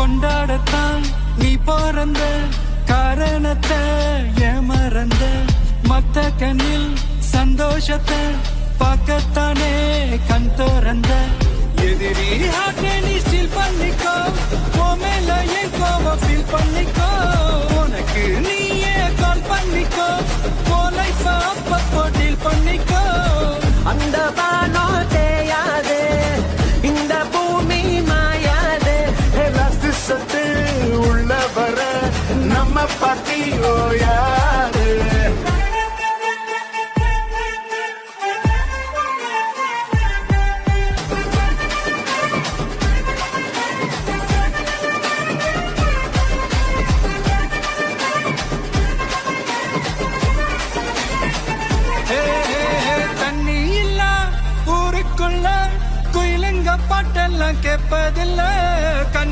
கொண்டாடத்தான் நீ பிறந்த காரணத்தை ஏமறந்த மத்த கண்ணில் சந்தோஷத்தை பார்க்கத்தானே கண் திறந்த எதிரி ஹார்ட்டை நீ ஸ்டீல் பண்ணிக்கோ மேல என் கோவம் ஃபீல் பண்ணிக்கோ உனக்கு நீயே கால் பண்ணிக்கோ லைஃப் அப்பப்போ டீல் பண்ணிக்கோ அந்த வானோ தேயாது இந்த பூமி மாயாது சத்து உள்ள வர நம்ம பாட்டி ஓயா